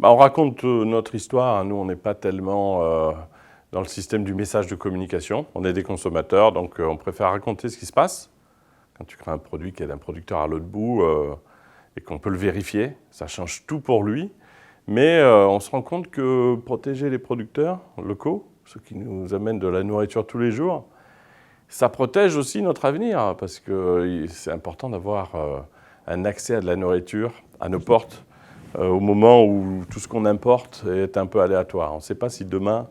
On raconte notre histoire, hein. Nous, on n'est pas tellement dans le système du message de communication. On est des consommateurs, donc on préfère raconter ce qui se passe. Quand tu crées un produit qui est d'un producteur à l'autre bout et qu'on peut le vérifier, ça change tout pour lui. Mais on se rend compte que protéger les producteurs locaux, ceux qui nous amènent de la nourriture tous les jours, ça protège aussi notre avenir, parce que c'est important d'avoir un accès à de la nourriture à nos portes au moment où tout ce qu'on importe est un peu aléatoire. On ne sait pas si demain,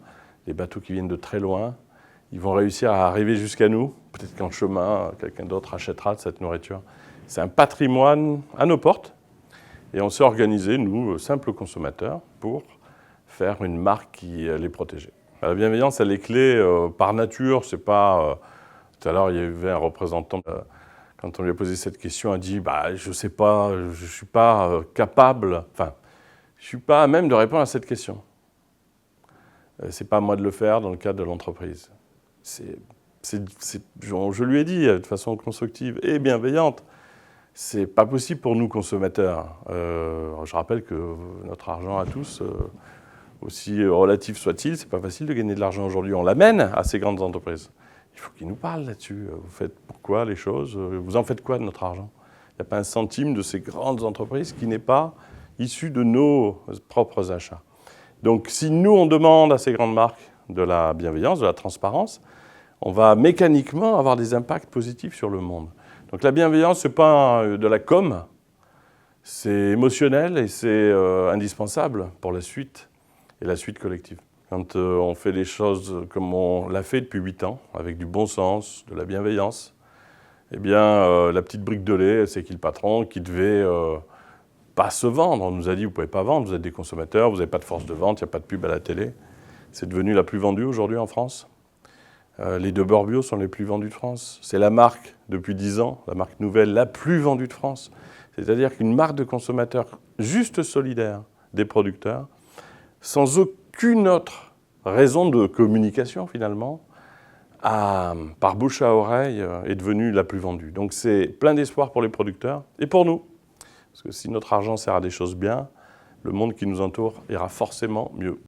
les bateaux qui viennent de très loin, ils vont réussir à arriver jusqu'à nous. Peut-être qu'en chemin, quelqu'un d'autre achètera de cette nourriture. C'est un patrimoine à nos portes. Et on s'est organisé, nous, simples consommateurs, pour faire une marque qui allait protéger. La bienveillance, elle est clé par nature. C'est pas... tout à l'heure, il y avait un représentant... Quand on lui a posé cette question, a dit « je ne sais pas, je ne suis pas capable, enfin, je ne suis pas à même de répondre à cette question. Ce n'est pas à moi de le faire dans le cadre de l'entreprise. » Je lui ai dit de façon constructive et bienveillante, c'est pas possible pour nous consommateurs. Je rappelle que notre argent à tous, aussi relatif soit-il, c'est pas facile de gagner de l'argent aujourd'hui. On l'amène à ces grandes entreprises. Il faut qu'ils nous parlent là-dessus. Vous faites pourquoi les choses? Vous en faites quoi de notre argent? Il n'y a pas un centime de ces grandes entreprises qui n'est pas issu de nos propres achats. Donc si nous, on demande à ces grandes marques de la bienveillance, de la transparence, on va mécaniquement avoir des impacts positifs sur le monde. Donc la bienveillance, ce n'est pas de la com, c'est émotionnel et c'est indispensable pour la suite et la suite collective. Quand on fait les choses comme on l'a fait depuis 8 ans, avec du bon sens, de la bienveillance, eh bien, la petite brique de lait, c'est qui le patron qui devait pas se vendre. On nous a dit, vous ne pouvez pas vendre, vous êtes des consommateurs, vous n'avez pas de force de vente, il n'y a pas de pub à la télé. C'est devenu la plus vendue aujourd'hui en France. Les deux beurre bio sont les plus vendus de France. C'est la marque, depuis 10 ans, la marque nouvelle, la plus vendue de France. C'est-à-dire qu'une marque de consommateur juste solidaire des producteurs, sans aucune autre raison de communication finalement, par bouche à oreille, est devenue la plus vendue. Donc c'est plein d'espoir pour les producteurs et pour nous. Parce que si notre argent sert à des choses bien, le monde qui nous entoure ira forcément mieux.